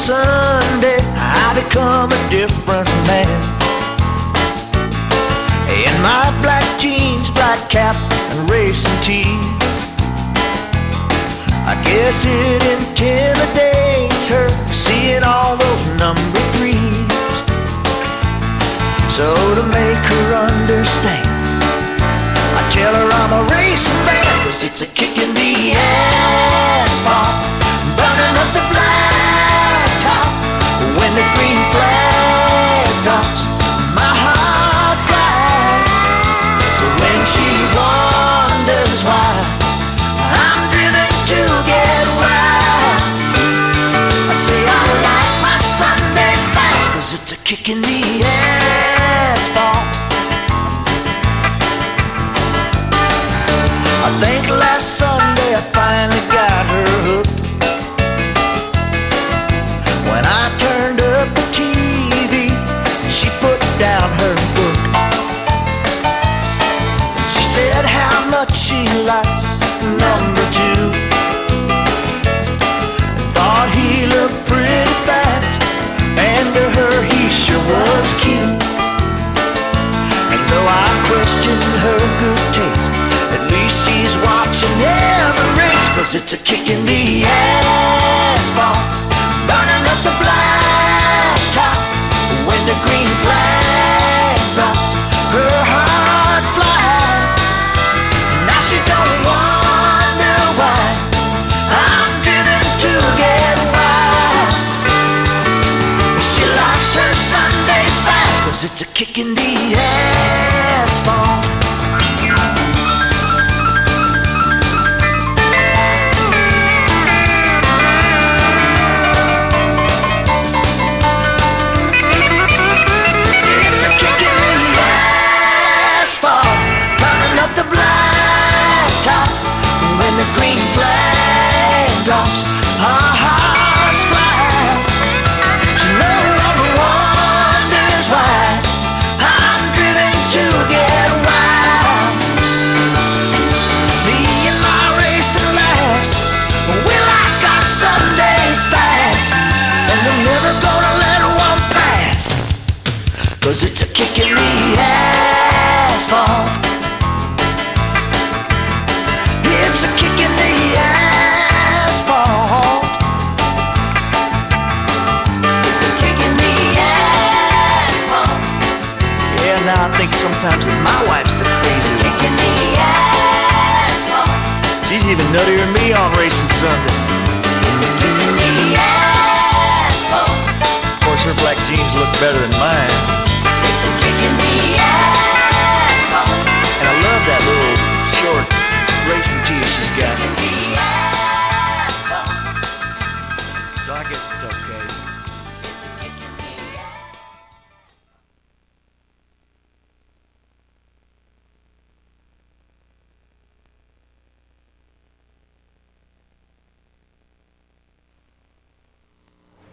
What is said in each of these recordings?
Sunday, I become a different man. In my black jeans, black cap, and racing tees, I guess it intimidates her seeing all those number 3s. So to make her understand, I tell her I'm a racing fan, 'cause it's a kick in the asphalt, burning up the blacktop. When the green flag drops, my heart flies. So when she wonders why I'm driven to get wild, I say I like my Sundays fast, 'cause it's a kick in the asphalt. I think last Sunday I finally got her hooked. When I turned up the TV, she put down her book. She said how much she likes number 2. Thought he looked pretty fast, and to her he sure was cute. And though I questioned her good taste, at least she's watching every race, 'cause it's a kick in the asphalt, burning up the blacktop. When the green flag drops, her heart flies. Now she don't wonder why I'm driven to get wild. She likes her Sundays fast, 'cause it's a kick in the asphalt. The blacktop, when the green flag drops, our hearts fly. She no longer wonders why I'm driven to get wild. Me and my racing lass, we like our Sundays fast, and we're never gonna let one pass, 'cause it's a kick in the asphalt. It's a kick in the asphalt. It's a kick in the asphalt. Yeah, now I think sometimes that my wife's the crazy one. Kick in the asphalt. She's even nuttier than me on racing Sunday. It's a kick in the asphalt. Of course, her black jeans look better than mine. It's a kick in the asphalt. And I love that little short racing tees she's got. So I guess it's okay.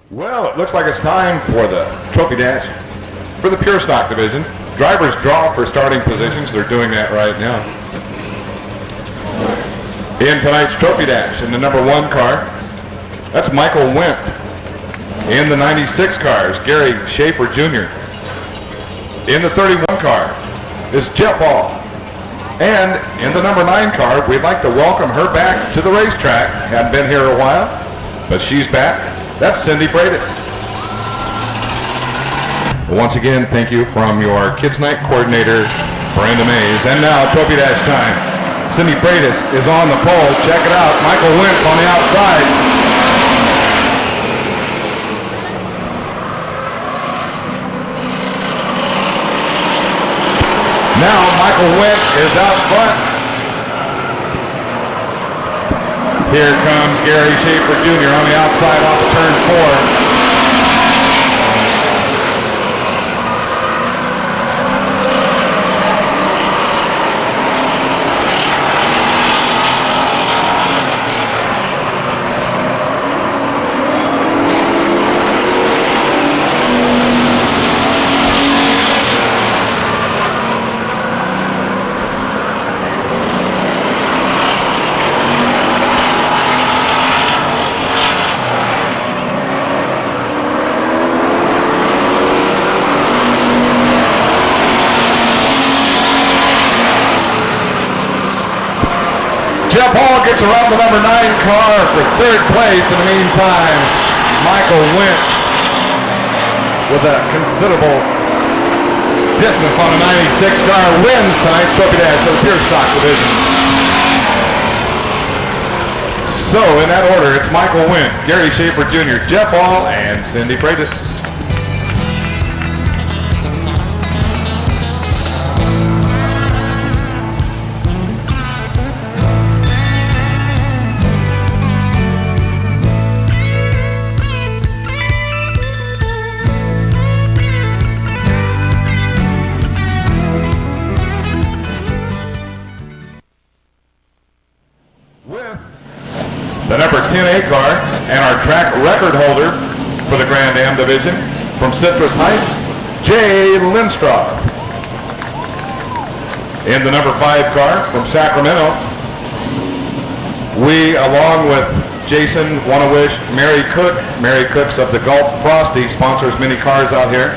Well, it looks like it's time for the Trophy Dash for the Pure Stock Division. Drivers draw for starting positions. They're doing that right now. In tonight's Trophy Dash, in the number 1 car, that's Michael Wendt. In the 96 cars, Gary Schaefer Jr. In the 31 car is Jeff Hall. And in the number 9 car, we'd like to welcome her back to the racetrack. Hadn't been here a while, but she's back. That's Cindy Freitas. Once again, thank you from your Kids Night coordinator, Brenda Mays. And now, Trophy Dash time. Cindy Freitas is on the pole. Check it out. Michael Wentz on the outside. Now Michael Wentz is out front. Here comes Gary Schaefer Jr. on the outside off of turn 4. gets around the number 9 car for 3rd place. In the meantime, Michael Went with a considerable distance on the 96 car wins tonight's Trophy Dash for the Pure Stock Division. So in that order, it's Michael Went, Gary Schaefer Jr., Jeff Hall, and Cindy Freitas. The number 10A car and our track record holder for the Grand Am division from Citrus Heights, Jay Lindstraw. In the number 5 car from Sacramento, we, along with Jason, want to wish Mary Cook. Mary Cook's of the Gulf Frosty, sponsors many cars out here.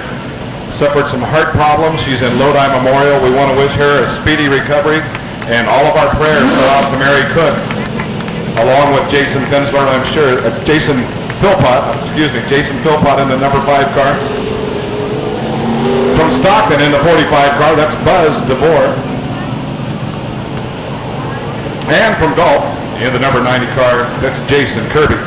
Suffered some heart problems. She's in Lodi Memorial. We want to wish her a speedy recovery, and all of our prayers are out to Mary Cook, along with Jason Finsler, I'm sure, Jason Philpott in the number 5 car. From Stockton in the 45 car, that's Buzz DeVore. And from Gulf in the number 90 car, that's Jason Kirby.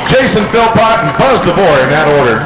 Jason Philpott and Buzz DeVore in that order.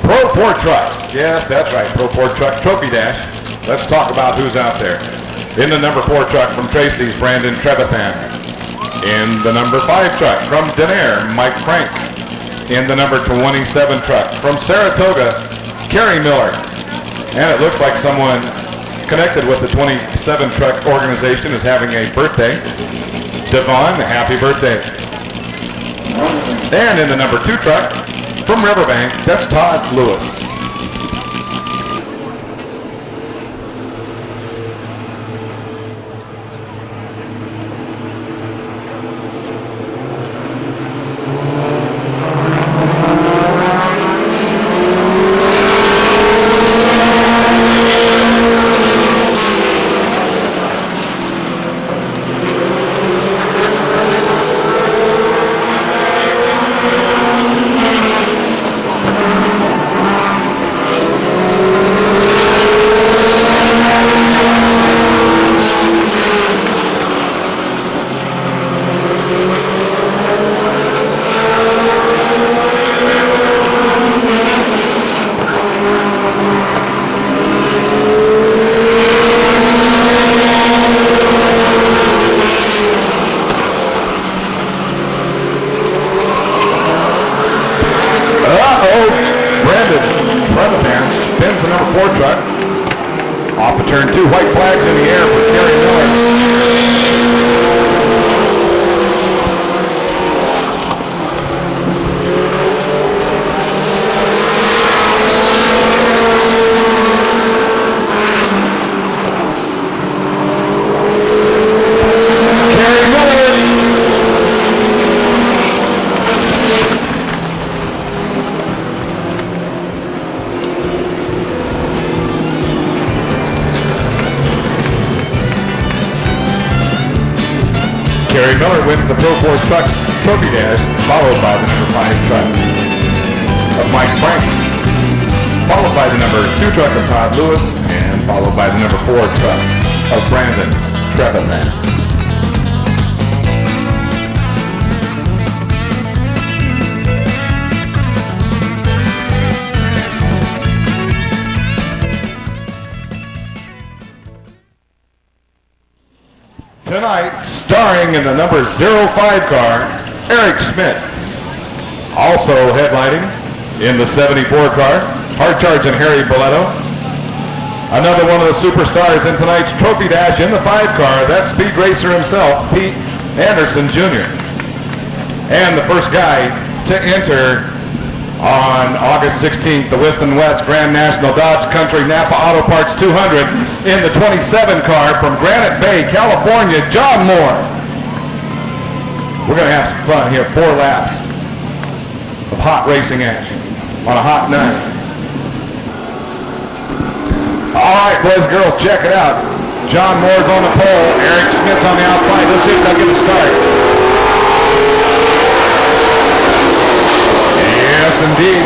Pro 4 trucks. Yes, that's right. Pro 4 truck Trophy Dash. Let's talk about who's out there. In the number 4 truck from Tracy's, Brandon Trevathan. In the number 5 truck from Denair, Mike Frank. In the number 27 truck from Saratoga, Kerry Miller. And it looks like someone connected with the 27 truck organization is having a birthday. Devon, happy birthday. And in the number 2 truck from Riverbank, that's Todd Lewis. Spins the number 4 truck off of turn 2. White flags in the air for Kerry Miller. Terry Miller wins the Pro 4 Truck Trophy Dash, followed by the number 5 truck of Mike Franklin, followed by the number 2 truck of Todd Lewis, and followed by the number 4 truck of Brandon Trevathan. Tonight, starring in the number 05 car, Eric Schmidt. Also headlining in the 74 car, Hard Charging Harry Boletto. Another one of the superstars in tonight's Trophy Dash in the 5 car, that's speed racer himself, Pete Anderson Jr. And the first guy to enter on August 16th, the Weston West Grand National Dodge Country Napa Auto Parts 200 in the 27 car from Granite Bay, California, John Moore. We're going to have some fun here, 4 laps of hot racing action on a hot night. All right, boys and girls, check it out. John Moore's on the pole, Eric Schmidt's on the outside. Let's see if they'll get a start. Yes, indeed.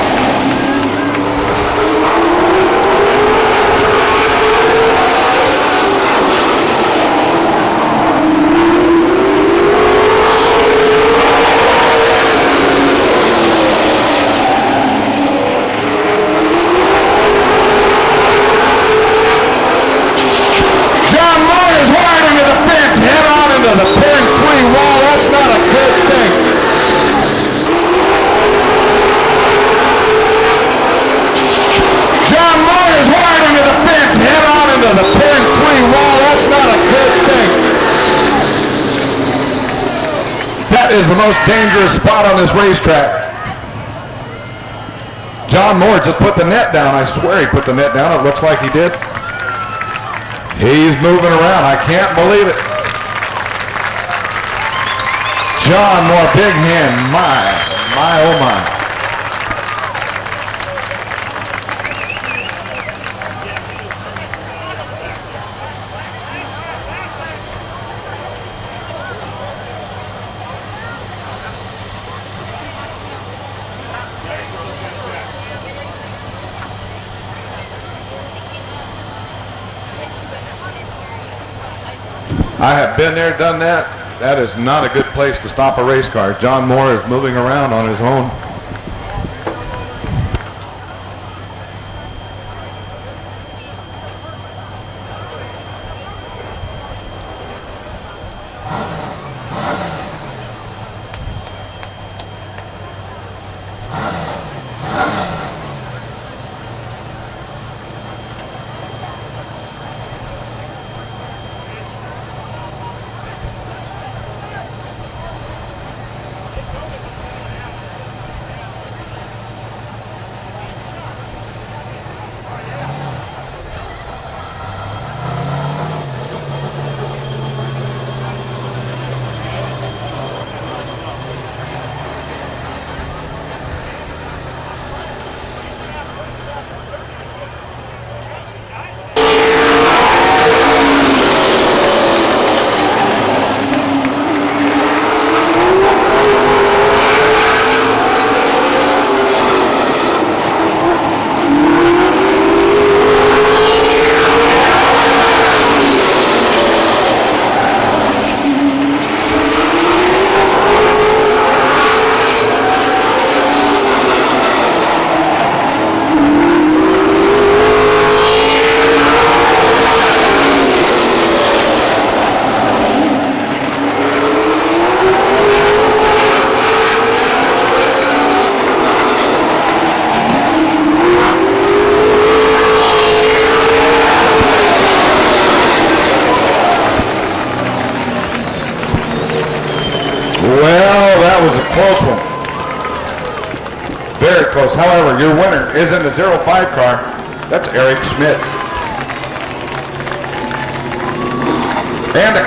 John Moore is wide into the fence, head on into the pin-free wall. That's not a good thing. John Moore is wide into the fence, head on into the pin-free wall. That's not a good thing. That is the most dangerous spot on this racetrack. John Moore just put the net down. I swear he put the net down. It looks like he did. He's moving around. I can't believe it. John Moore, big hand. My, oh my. I have been there, done that. That is not a good place to stop a race car. John Moore is moving around on his own. Close one. Very close. However, your winner is in the 05 car. That's Eric Schmidt. And a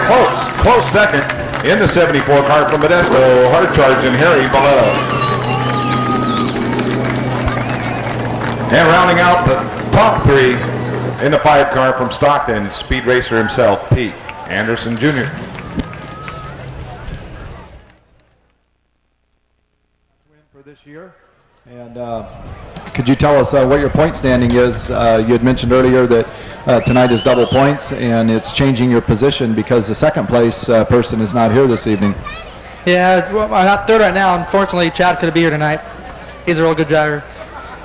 close second in the 74 car from Modesto, Hard Charging Harry Boletto. And rounding out the top 3 in the 5 car from Stockton, speed racer himself, Pete Anderson Jr. earlier, and could you tell us what your point standing is? You had mentioned earlier that tonight is double points, and it's changing your position because the second place person is not here this evening. Yeah, well, I'm not third right now. Unfortunately, Chad couldn't be here tonight. He's a real good driver.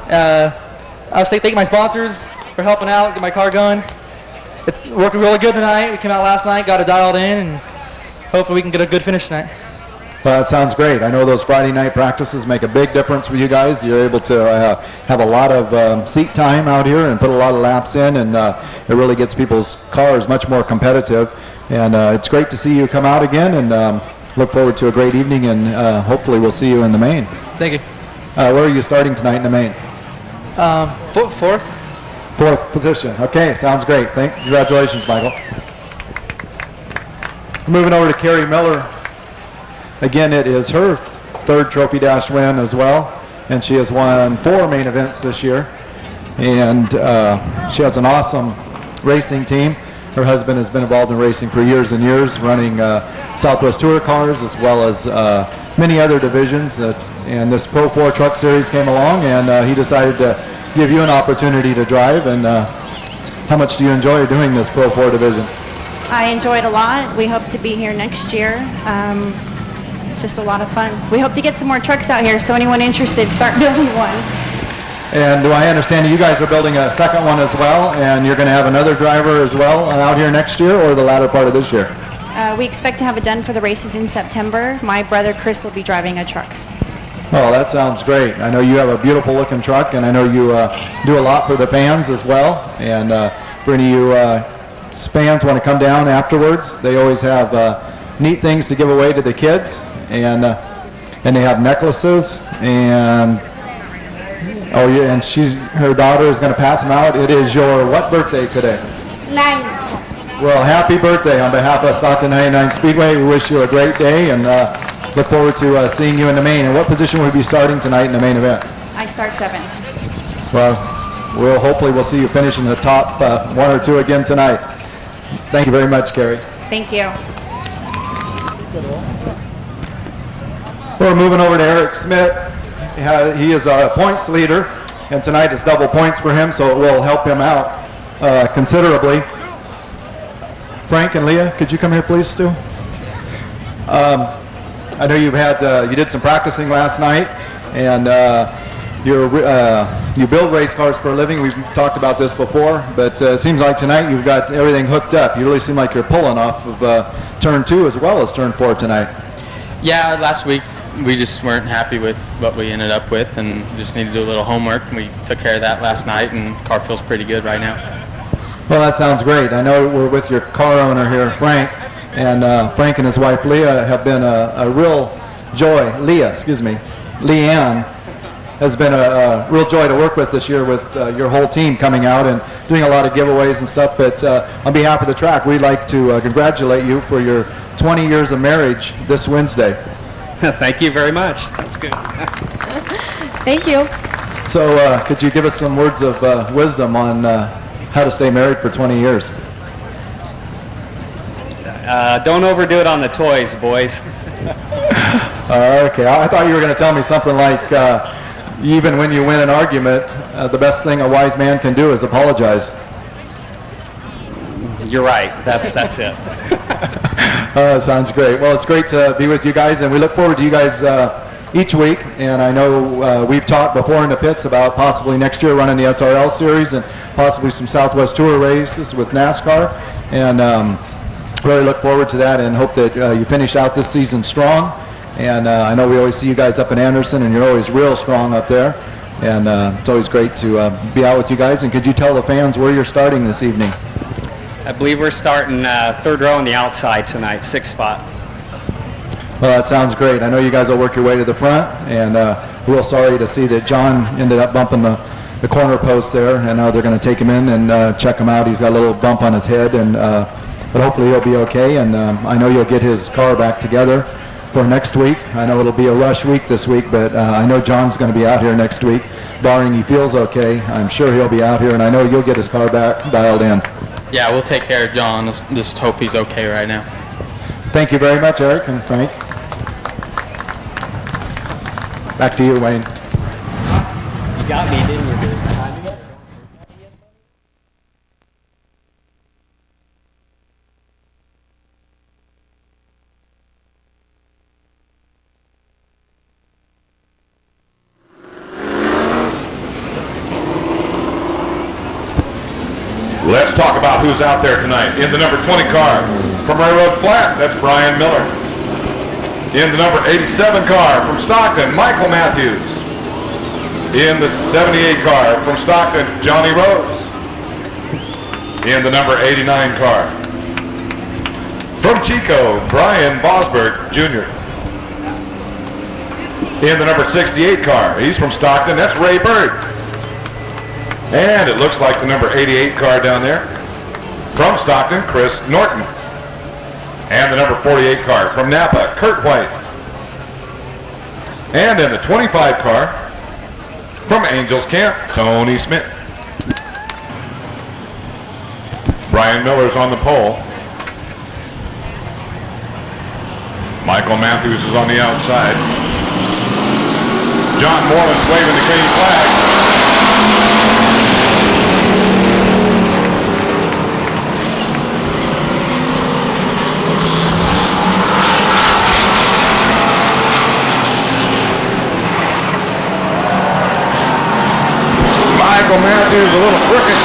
I was thanking my sponsors for helping out, get my car going. It's working really good tonight. We came out last night, got it dialed in, and hopefully we can get a good finish tonight. Well, that sounds great. I know those Friday night practices make a big difference for you guys. You're able to have a lot of seat time out here and put a lot of laps in, and it really gets people's cars much more competitive. And it's great to see you come out again, and look forward to a great evening, and hopefully we'll see you in the main. Thank you. Where are you starting tonight in the main? Fourth. Fourth position. Okay, sounds great. Congratulations, Michael. Moving over to Carrie Miller. Again, it is her third Trophy Dash win as well, and she has won 4 main events this year. And she has an awesome racing team. Her husband has been involved in racing for years and years, running Southwest Tour cars as well as many other divisions. And this Pro 4 Truck Series came along, and he decided to give you an opportunity to drive. And how much do you enjoy doing this Pro 4 division? I enjoy it a lot. We hope to be here next year. It's just a lot of fun. We hope to get some more trucks out here, so anyone interested, start building one. And do I understand you guys are building a second one as well, and you're going to have another driver as well out here next year, or the latter part of this year? We expect to have it done for the races in September. My brother Chris will be driving a truck. Oh, that sounds great. I know you have a beautiful looking truck, and I know you do a lot for the fans as well. And for any of you fans want to come down afterwards, they always have neat things to give away to the kids, and they have necklaces, and oh yeah, and her daughter is going to pass them out. It is your what birthday today? 9. Well, happy birthday on behalf of Stockton 99 Speedway. We wish you a great day, and look forward to seeing you in the main. And what position will you be starting tonight in the main event? I start 7. Well, hopefully we'll see you finish in the top 1 or 2 again tonight. Thank you very much, Carrie. Thank you. We're moving over to Eric Smith. He is a points leader, and tonight is double points for him, so it will help him out considerably. Frank and Leah, could you come here, please, Stu? I know you did some practicing last night, and you build race cars for a living. We've talked about this before, but it seems like tonight you've got everything hooked up. You really seem like you're pulling off of turn 2 as well as turn 4 tonight. Yeah, last week we just weren't happy with what we ended up with, and just needed to do a little homework. We took care of that last night, and car feels pretty good right now. Well, that sounds great. I know we're with your car owner here, Frank, and Frank and his wife Leah have been a real joy. Leanne has been a real joy to work with this year, with your whole team coming out and doing a lot of giveaways and stuff. But on behalf of the track, we'd like to congratulate you for your 20 years of marriage this Wednesday. Thank you very much. That's good. Thank you. So could you give us some words of wisdom on how to stay married for 20 years? Don't overdo it on the toys, boys. Okay, I thought you were going to tell me something like, even when you win an argument, the best thing a wise man can do is apologize. You're right. That's it. Sounds great. Well, it's great to be with you guys, and we look forward to you guys each week. And I know we've talked before in the pits about possibly next year running the SRL series and possibly some Southwest Tour races with NASCAR. And really look forward to that, and hope that you finish out this season strong. And I know we always see you guys up in Anderson, and you're always real strong up there. And it's always great to be out with you guys. And could you tell the fans where you're starting this evening? I believe we're starting 3rd row on the outside tonight, 6th spot. Well, that sounds great. I know you guys will work your way to the front, and real sorry to see that John ended up bumping the corner post there. And now they're going to take him in and check him out. He's got a little bump on his head, and but hopefully he'll be okay. And I know you'll get his car back together for next week. I know it'll be a rush week this week, but I know John's going to be out here next week. Barring he feels okay, I'm sure he'll be out here, and I know you'll get his car back dialed in. Yeah, we'll take care of John. Just hope he's okay right now. Thank you very much, Eric and Frank. Back to you, Wayne. got me, didn't you, dude? Let's talk about who's out there tonight. In the number 20 car from Railroad Flat, that's Brian Miller. In the number 87 car from Stockton, Michael Matthews. In the 78 car from Stockton, Johnny Rose. In the number 89 car from Chico, Brian Bosberg Jr. In the number 68 car, he's from Stockton, that's Ray Bird. And it looks like the number 88 car down there from Stockton, Chris Norton. And the number 48 car from Napa, Kurt White. And in the 25 car from Angels Camp, Tony Smith. Brian Miller's on the pole. Michael Matthews is on the outside. John Moreland's waving the green flag. Michael Matthews a little crooked.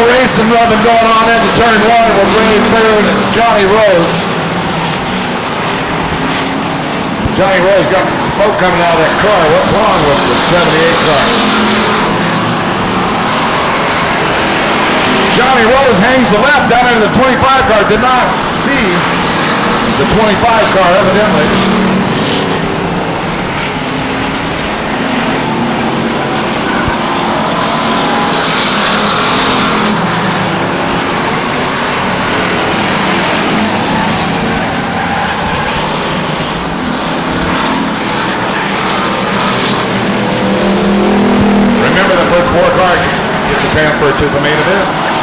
Racing rubbing going on into turn one with Ray Bird and Johnny Rose. Johnny Rose got some smoke coming out of that car. What's wrong with the 78 car? Johnny Rose hangs the left down into the 25 car. Did not see the 25 car evidently. Four cars get the transfer to the main event.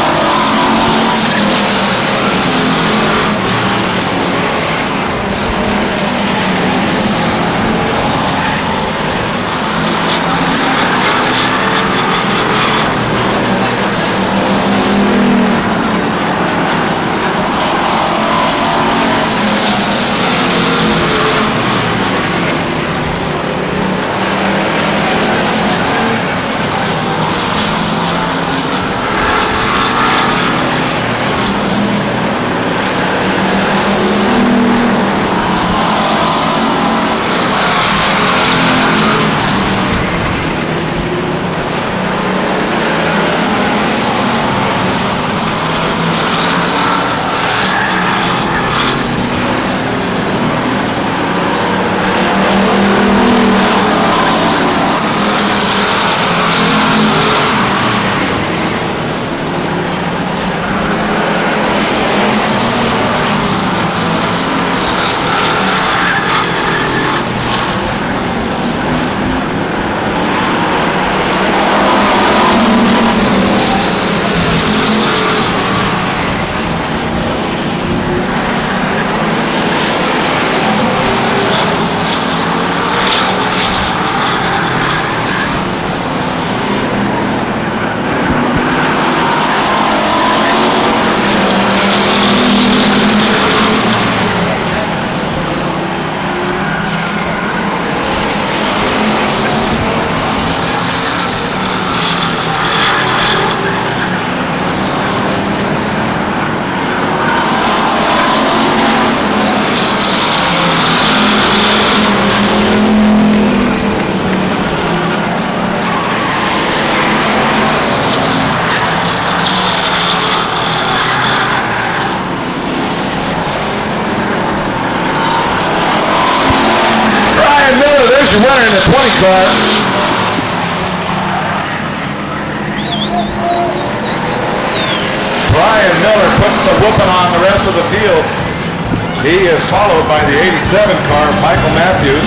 There's your winner in the 20 car. Brian Miller puts the whooping on the rest of the field. He is followed by the 87 car, Michael Matthews.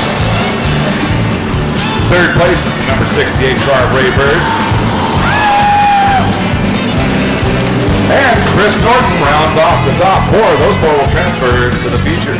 Third place is the number 68 car, Ray Bird. And Chris Norton rounds off the top four. Those four will transfer to the feature.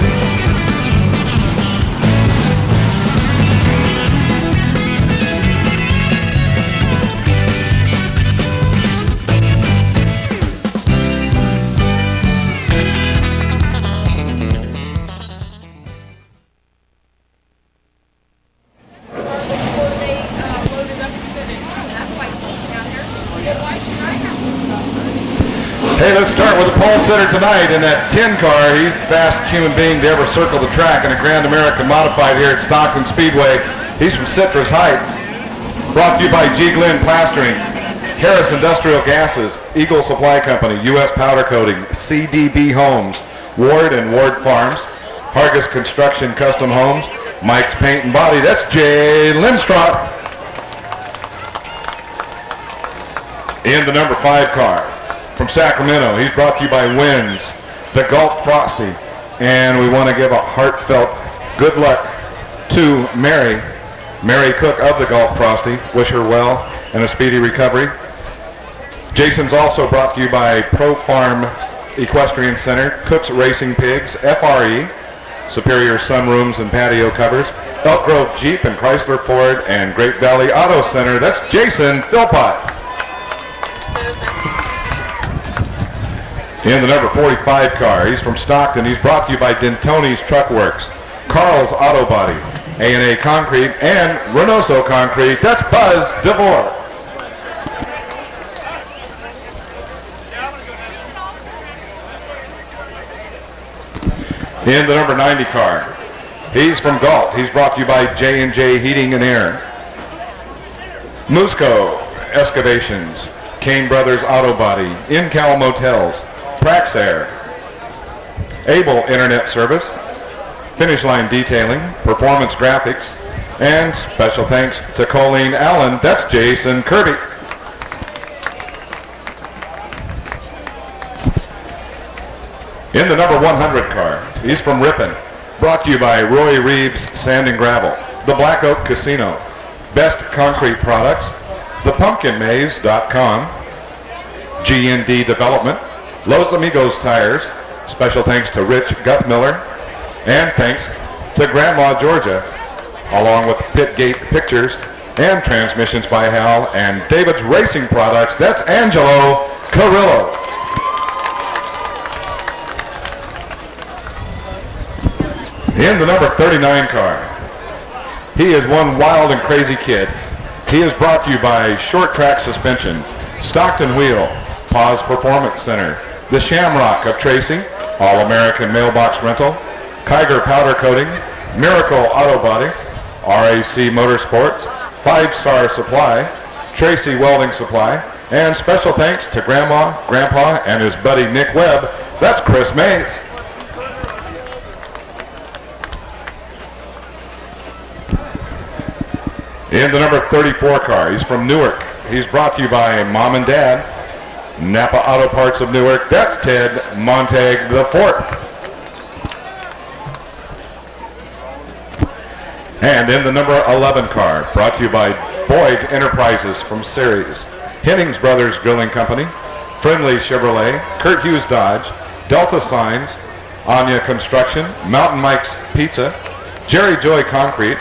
Hey, let's start with the pole sitter tonight in that 10 car. He's the fastest human being to ever circle the track in a Grand American Modified here at Stockton Speedway. He's from Citrus Heights. Brought to you by G. Glenn Plastering, Harris Industrial Gases, Eagle Supply Company, U.S. Powder Coating, CDB Homes, Ward and Ward Farms, Hargis Construction Custom Homes, Mike's Paint and Body. That's Jay Lindstrop. In the number 5 car. From Sacramento, he's brought to you by Winds, the Gulf Frosty, and we want to give a heartfelt good luck to Mary Cook of the Gulf Frosty. Wish her well and a speedy recovery. Jason's also brought to you by Pro Farm Equestrian Center, Cook's Racing Pigs, FRE, Superior Sunrooms and Patio Covers, Elk Grove Jeep and Chrysler Ford, and Great Valley Auto Center. That's Jason Philpott. In the number 45 car, he's from Stockton. He's brought to you by Dentoni's Truck Works, Carl's Auto Body, A&A Concrete, and Reynoso Concrete. That's Buzz DeVore. In the number 90 car, he's from Galt. He's brought to you by J&J Heating and Air, Musco Excavations, Kane Brothers Auto Body, In-Cal Motels, Praxair, Able Internet Service, Finish Line Detailing, Performance Graphics, and special thanks to Colleen Allen. That's Jason Kirby. In the number 100 car, he's from Ripon, brought to you by Roy Reeves Sand and Gravel, the Black Oak Casino, Best Concrete Products, thepumpkinmaze.com, G&D Development, Los Amigos Tires, special thanks to Rich Guthmiller, and thanks to Grandma Georgia, along with Pitgate Pictures and Transmissions by Hal and David's Racing Products. That's Angelo Carrillo. In the number 39 car, he is one wild and crazy kid. He is brought to you by Short Track Suspension, Stockton Wheel, Paz Performance Center, the Shamrock of Tracy, All-American Mailbox Rental, Kiger Powder Coating, Miracle Auto Body, RAC Motorsports, 5-Star Supply, Tracy Welding Supply, and special thanks to Grandma, Grandpa, and his buddy Nick Webb. That's Chris Mays. In the number 34 car, he's from Newark. He's brought to you by Mom and Dad, Napa Auto Parts of Newark. That's Ted Montag IV. And in the number 11 car, brought to you by Boyd Enterprises from Ceres, Hennings Brothers Drilling Company, Friendly Chevrolet, Kurt Hughes Dodge, Delta Signs, Anya Construction, Mountain Mike's Pizza, Jerry Joy Concrete,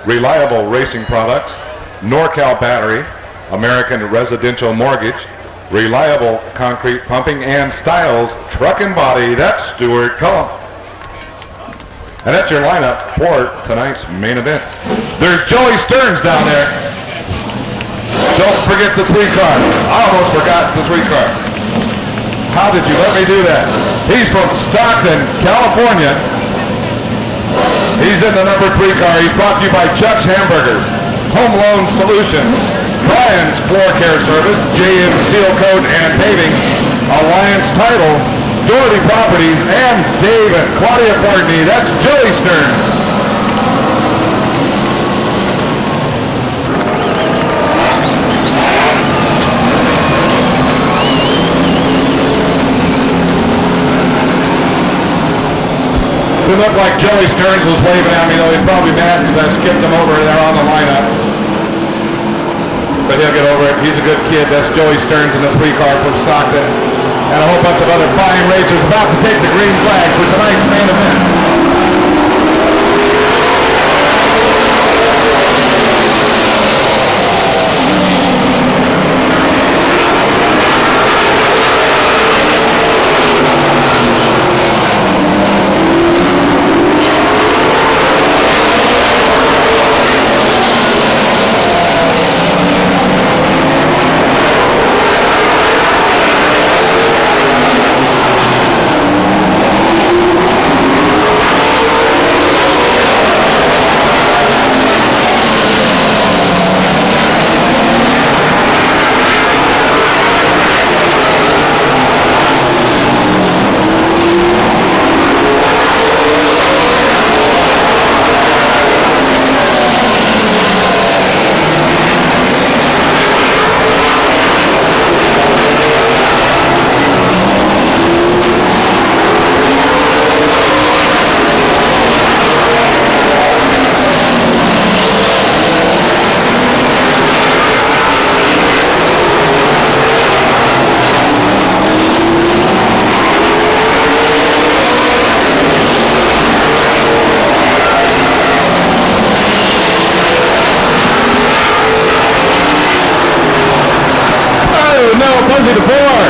Reliable Racing Products, NorCal Battery, American Residential Mortgage, Reliable Concrete Pumping, and Styles Truck and Body. That's Stuart Cullum. And that's your lineup for tonight's main event. There's Joey Stearns down there. Don't forget the 3-car. I almost forgot the 3-car. How did you let me do that? He's from Stockton, California. He's in the number 3 car. He's brought to you by Chuck's Hamburgers, Home Loan Solutions, Brian's Floor Care Service, JM Seal Coat and Paving, Alliance Title, Doherty Properties, and Dave and Claudia Fortney. That's Joey Stearns. Doesn't look like Joey Stearns was waving at me, though. He's probably mad because I skipped him over there on the lineup. But he'll get over it. He's a good kid. That's Joey Stearns in the 3-car from Stockton. And a whole bunch of other fine racers about to take the green flag for tonight's main event. Buzzy DeBoer.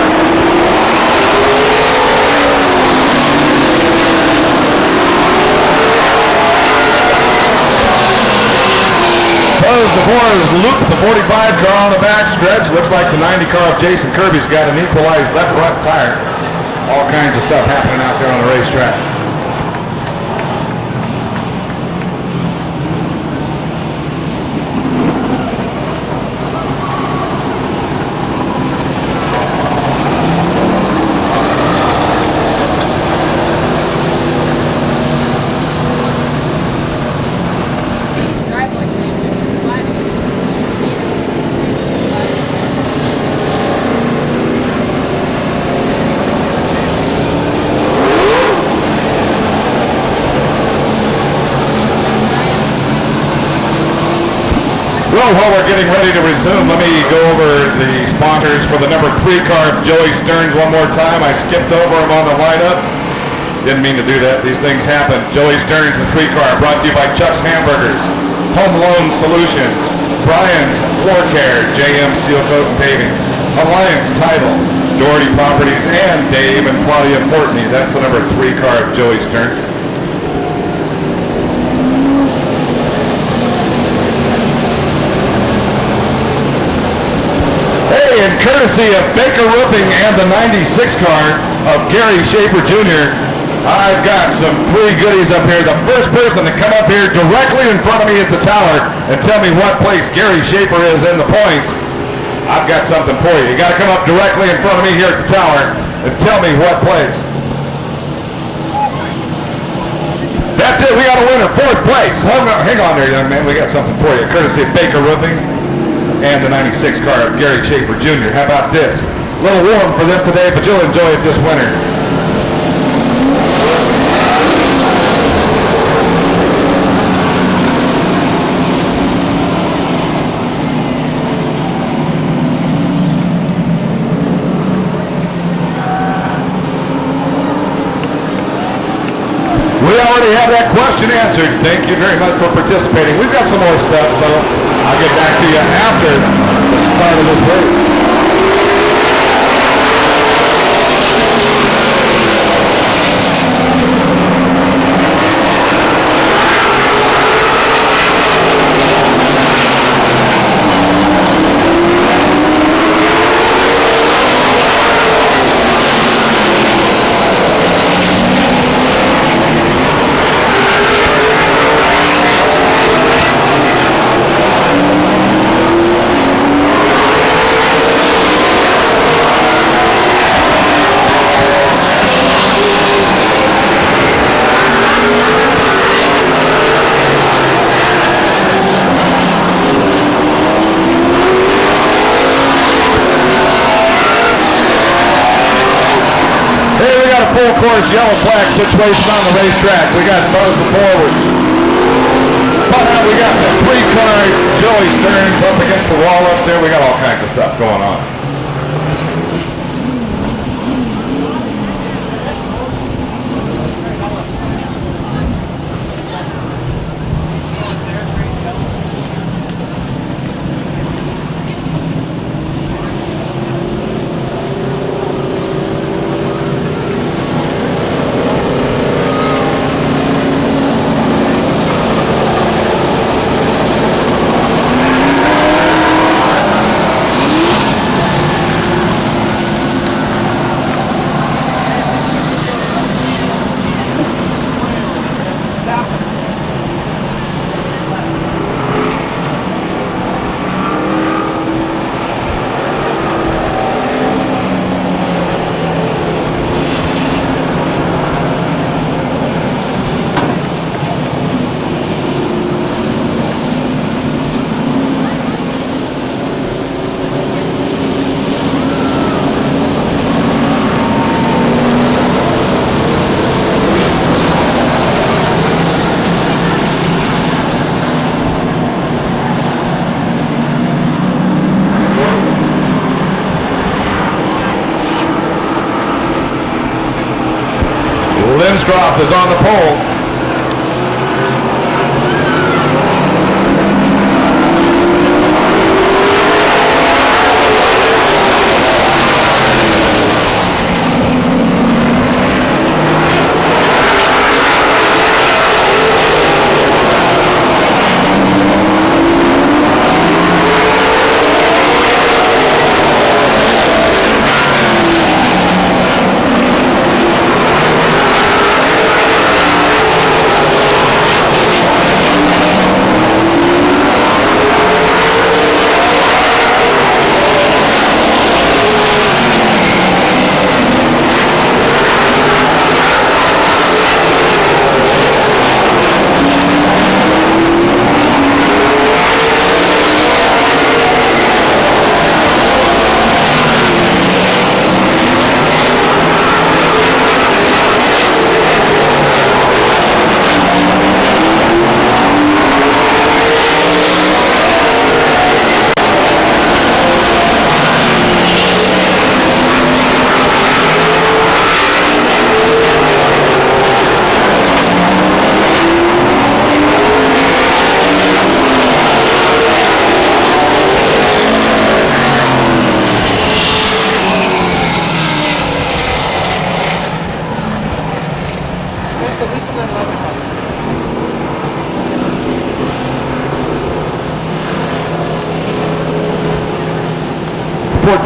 Buzz DeBoer has looped the 45 car on the back stretch. Looks like the 90 car of Jason Kirby's got an equalized left front tire. All kinds of stuff happening out there on the racetrack. Well, while we're getting ready to resume, let me go over the sponsors for the number 3 car of Joey Stearns one more time. I skipped over him on the lineup. Didn't mean to do that. These things happen. Joey Stearns, the 3 car, brought to you by Chuck's Hamburgers, Home Loan Solutions, Brian's Floor Care, JM Seal Coat and Paving, Alliance Title, Doherty Properties, and Dave and Claudia Fortney. That's the number 3 car of Joey Stearns. And courtesy of Baker Roofing and the 96 car of Gary Schaefer Jr., I've got some free goodies up here. The first person to come up here directly in front of me at the tower and tell me what place Gary Schaefer is in the points, I've got something for you. You got to come up directly in front of me here at the tower and tell me what place. That's it. We got a winner, 4th place. Hang on there, young man. We got something for you. Courtesy of Baker Roofing and the 96 car of Gary Schaefer Jr. How about this? A little warm for this today, but you'll enjoy it this winter. We already have that question answered. Thank you very much for participating. We've got some more stuff, though. I'll get back to you after the start of this race. first yellow flag situation on the racetrack. We got buzz the forwards. But we got the 3-car Joey Stearns up against the wall up there. We got all kinds of stuff going on. Lindström is on the pole.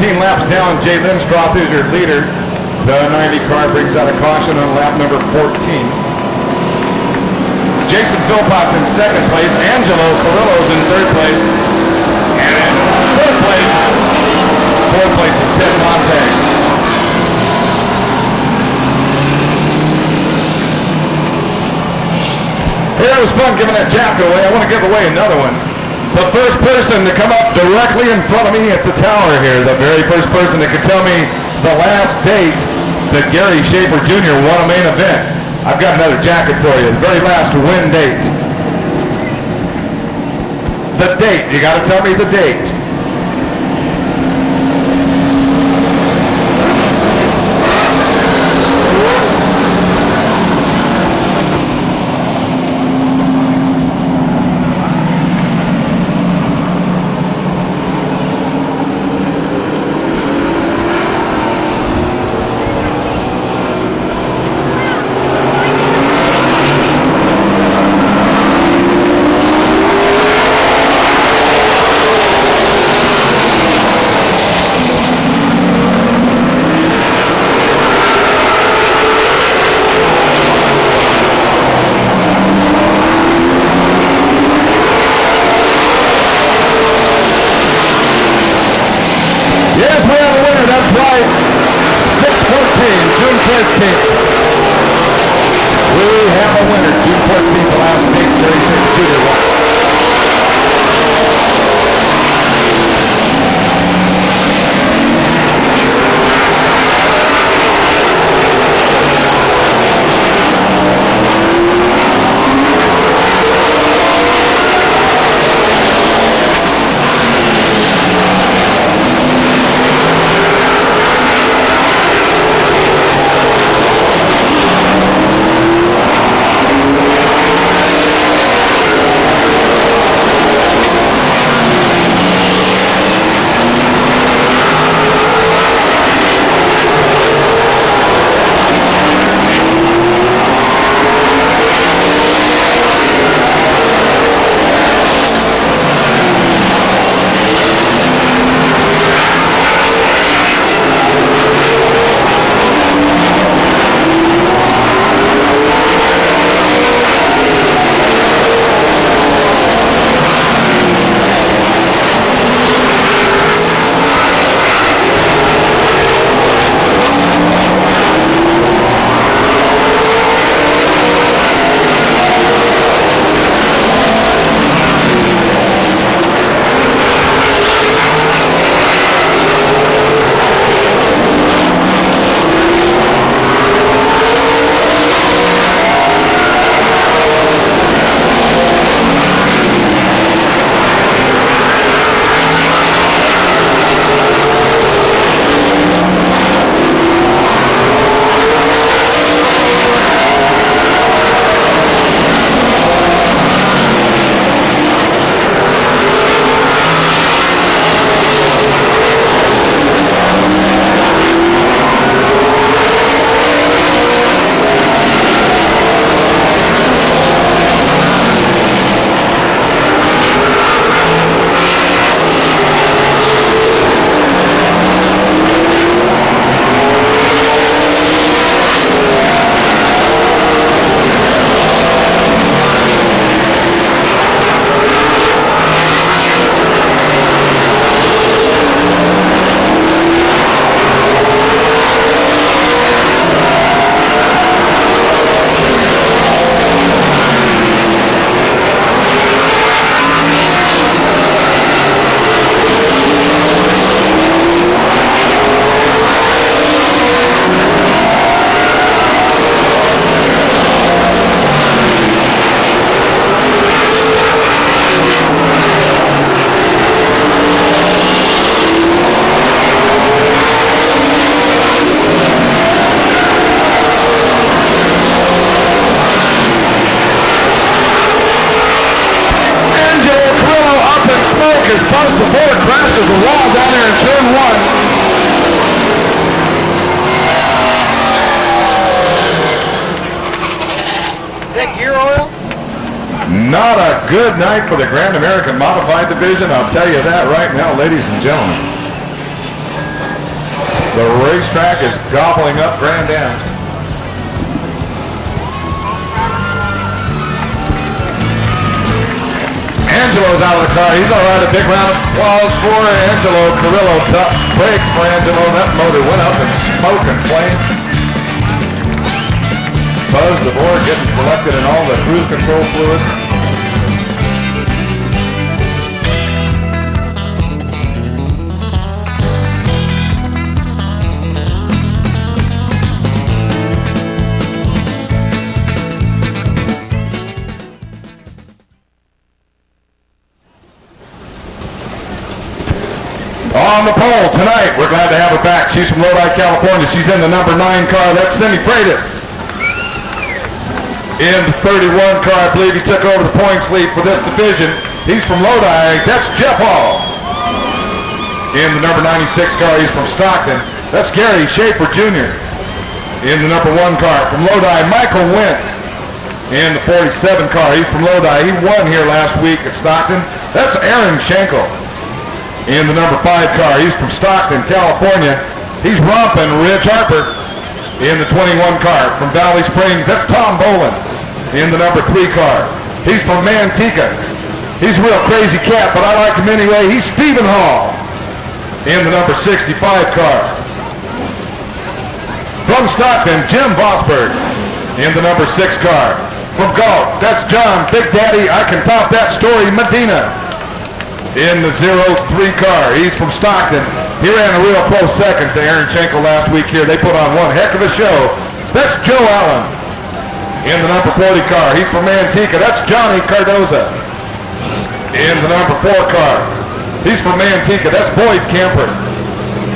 Laps down, Jay Lindström is your leader. The 90 car brings out a caution on lap number 14. Jason Philpott's in second place. Angelo Carrillo's in third place. And in fourth place is Ted Montag. Hey, it was fun giving that jacket away. I want to give away another one. The first person to come up directly in front of me at the tower here, the very first person that could tell me the last date that Gary Schaefer Jr. won a main event. I've got another jacket for you, the very last win date. The date, you got to tell me the date. quick as Buzz the Board crashes the wall down there in turn 1. Is that gear oil? Not a good night for the Grand American Modified Division, I'll tell you that right now, ladies and gentlemen. The racetrack is gobbling up Grand Ams. Angelo's out of the car. He's all right. A big round of applause for Angelo Carrillo. Tough break for Angelo. That motor went up in smoke and flame. Buzz DeVore getting collected in all the cruise control fluid. On the pole tonight, we're glad to have her back. She's from Lodi, California. She's in the number 9 car. That's Cindy Freitas. In the 31 car, I believe he took over the points lead for this division. He's from Lodi. That's Jeff Hall. In the number 96 car, he's from Stockton. That's Gary Schaefer Jr. In the number 1 car, from Lodi, Michael Wendt. In the 47 car, he's from Lodi. He won here last week at Stockton. That's Aaron Schenkel. In the number 5 car, he's from Stockton, California. He's romping Rich Harper. In the 21 car, from Valley Springs, that's Tom Boland. In the number 3 car, he's from Manteca. He's a real crazy cat, but I like him anyway. He's Stephen Hall. In the number 65 car, from Stockton, Jim Vosberg. In the number 6 car, from Galt, that's John Big Daddy, I can top that story, Medina. In the 03 car, he's from Stockton. He ran a real close second to Aaron Schenkel last week here. They put on one heck of a show. That's Joe Allen. In the number 40 car, he's from Manteca. That's Johnny Cardoza. In the number 4 car, he's from Manteca. That's Boyd Camper.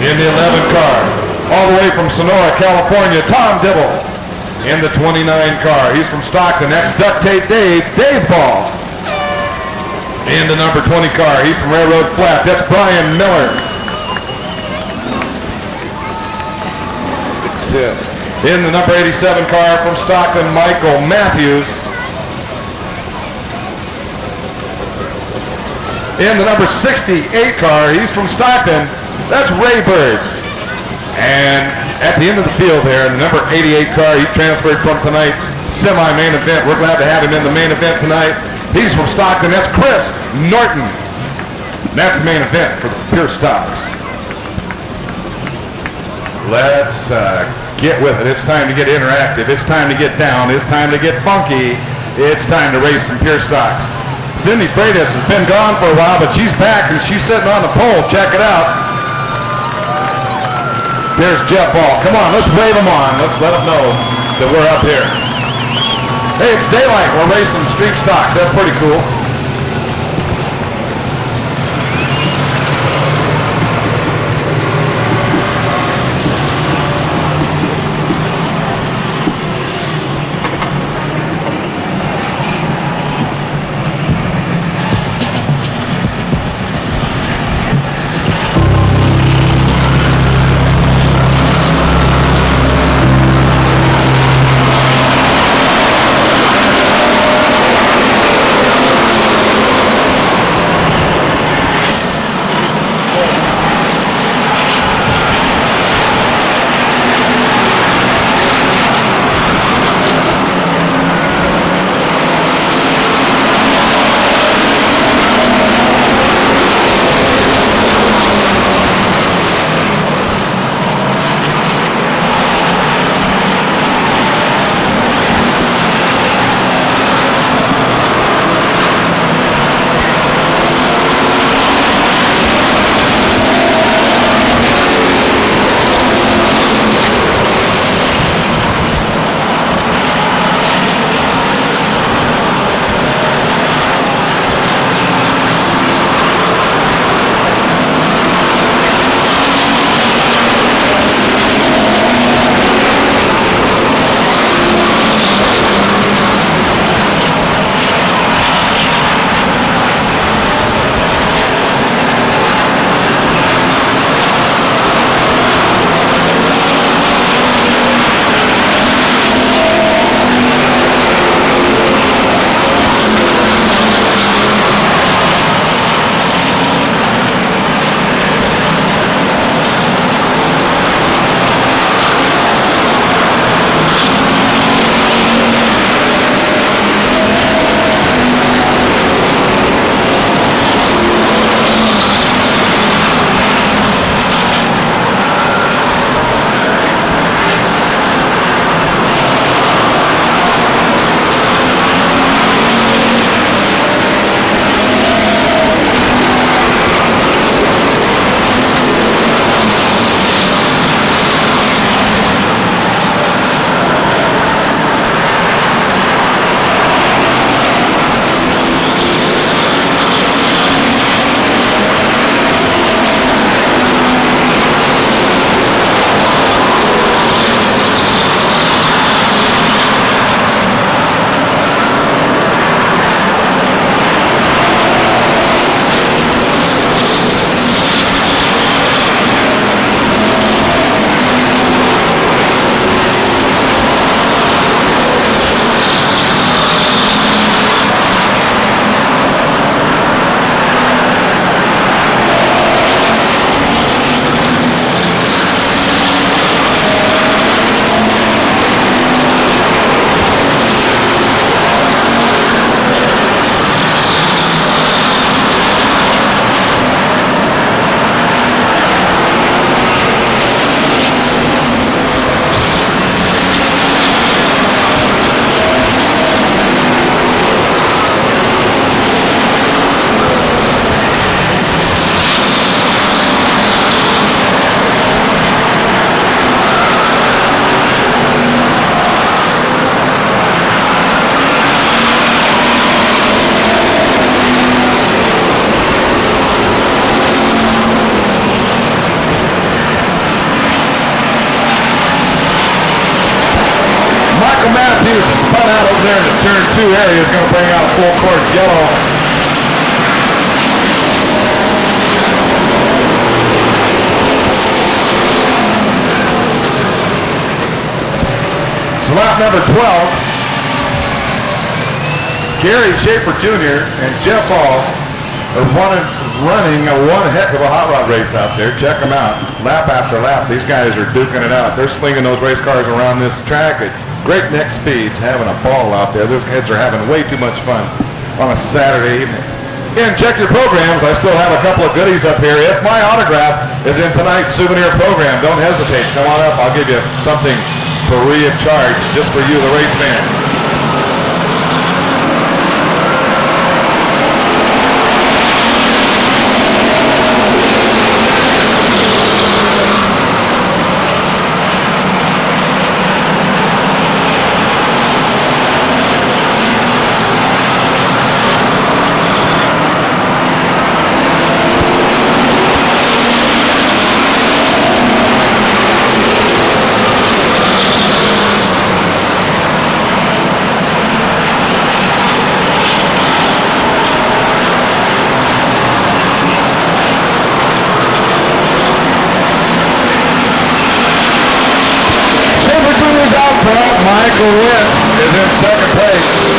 In the 11 car, all the way from Sonora, California, Tom Dibble. In the 29 car, he's from Stockton. That's Duct Tape Dave, Dave Ball. In the number 20 car, he's from Railroad Flat. That's Brian Miller. In the number 87 car from Stockton, Michael Matthews. In the number 68 car, he's from Stockton. That's Ray Bird. And at the end of the field there, in the number 88 car, he transferred from tonight's semi-main event. We're glad to have him in the main event tonight. He's from Stockton. That's Chris Norton. And that's the main event for the Pure Stocks. Let's get with it. It's time to get interactive. It's time to get down. It's time to get funky. It's time to race some Pure Stocks. Cindy Freitas has been gone for a while, but she's back and she's sitting on the pole. Check it out. There's Jeff Ball. Come on, let's wave him on. Let's let him know that we're up here. Hey, it's daylight. We're racing street stocks. That's pretty cool. area is going to bring out full course yellow. So lap number 12, Gary Schaefer Jr. and Jeff Hall are running one heck of a hot rod race out there. Check them out. Lap after lap, these guys are duking it out. They're slinging those race cars around this track at breakneck speeds, having a ball out there. Those kids are having way too much fun on a Saturday evening. Again, check your programs. I still have a couple of goodies up here. If my autograph is in tonight's souvenir program, don't hesitate. Come on up. I'll give you something free of charge just for you, the race fan. Michael Witt is in second place.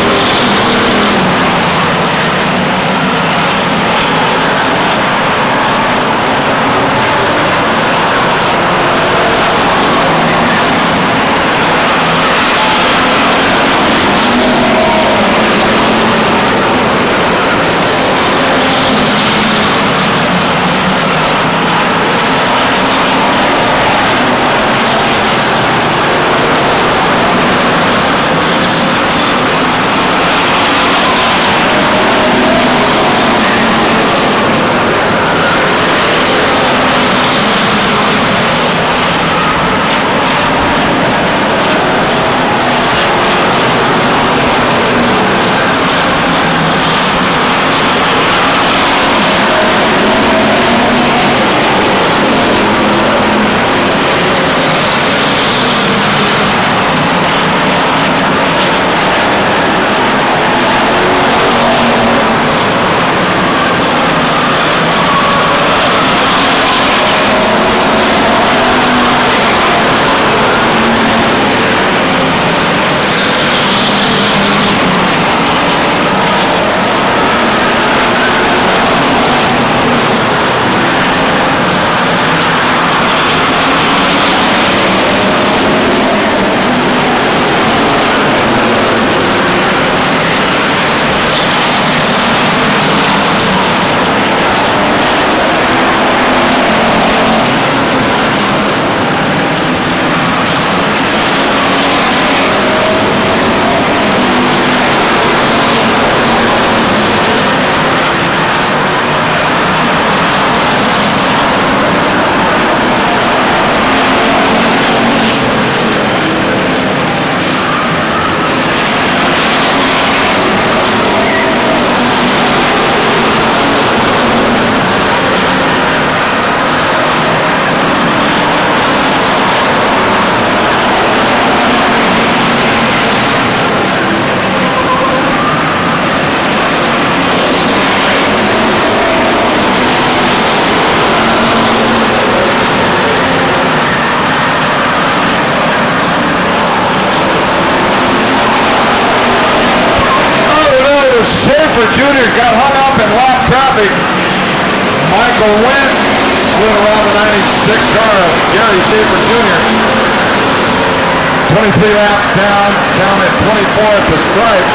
Schaefer Jr. got hung up in lap traffic. Michael Witt slid around the 96 car of Gary Schaefer Jr. 23 laps down at 24 at the stripe.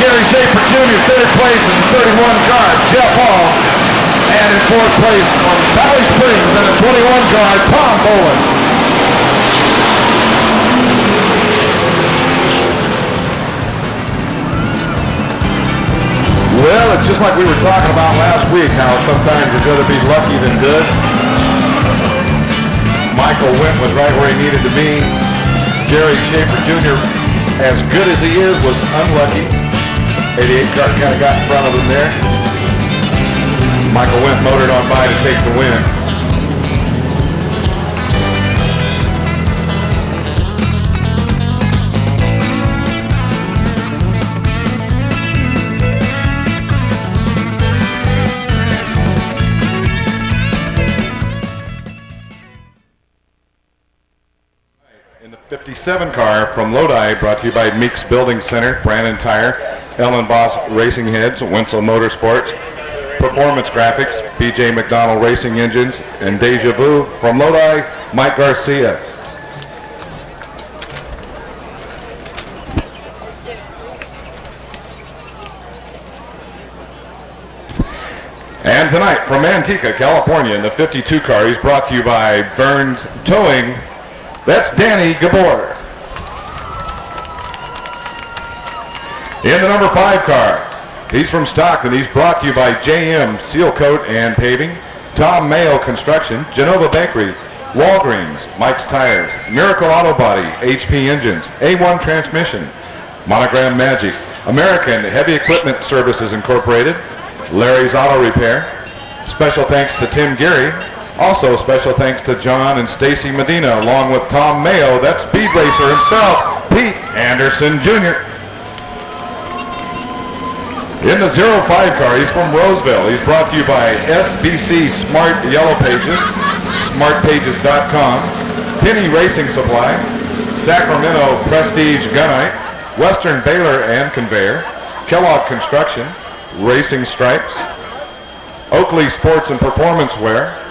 Gary Schaefer Jr., third place in the 31 car, Jeff Hall. And in fourth place from Valley Springs in the 21 car, Tom Boland. Well, it's just like we were talking about last week, how sometimes you're going to be lucky than good. Michael Wint was right where he needed to be. Gary Schaefer Jr., as good as he is, was unlucky. 88 car kind of got in front of him there. Michael Wint motored on by to take the win. In the 57 car from Lodi, brought to you by Meeks Building Center, Brandon Tire, Ellen Boss Racing Heads, Wenzel Motorsports, Performance Graphics, BJ McDonald Racing Engines, and Deja Vu from Lodi, Mike Garcia. And tonight from Manteca, California, in the 52 car, he's brought to you by Burns Towing. That's Danny Gabor. In the number 5 car, he's from Stockton. He's brought to you by JM Seal Coat and Paving, Tom Mayo Construction, Genova Bakery, Walgreens, Mike's Tires, Miracle Auto Body, HP Engines, A1 Transmission, Monogram Magic, American Heavy Equipment Services Incorporated, Larry's Auto Repair. Special thanks to Tim Geary. Also, special thanks to John and Stacy Medina, along with Tom Mayo, that speed racer himself, Pete Anderson Jr. In the 05 car, he's from Roseville. He's brought to you by SBC Smart Yellow Pages, smartpages.com, Penny Racing Supply, Sacramento Prestige Gunite, Western Baler and Conveyor, Kellogg Construction, Racing Stripes, Oakley Sports and Performance Wear,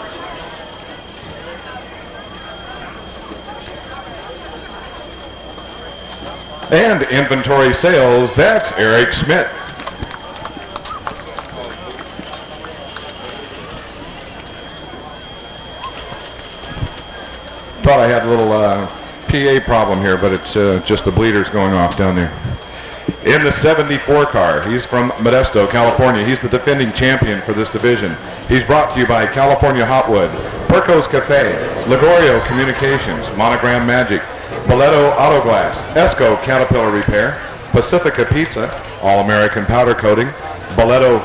and Inventory Sales, that's Eric Schmidt. Thought I had a little PA problem here, but it's just the bleeders going off down there. In the 74 car, he's from Modesto, California. He's the defending champion for this division. He's brought to you by California Hotwood, Perco's Cafe, Ligorio Communications, Monogram Magic, Boleto Auto Glass, Esco Caterpillar Repair, Pacifica Pizza, All-American Powder Coating, Boleto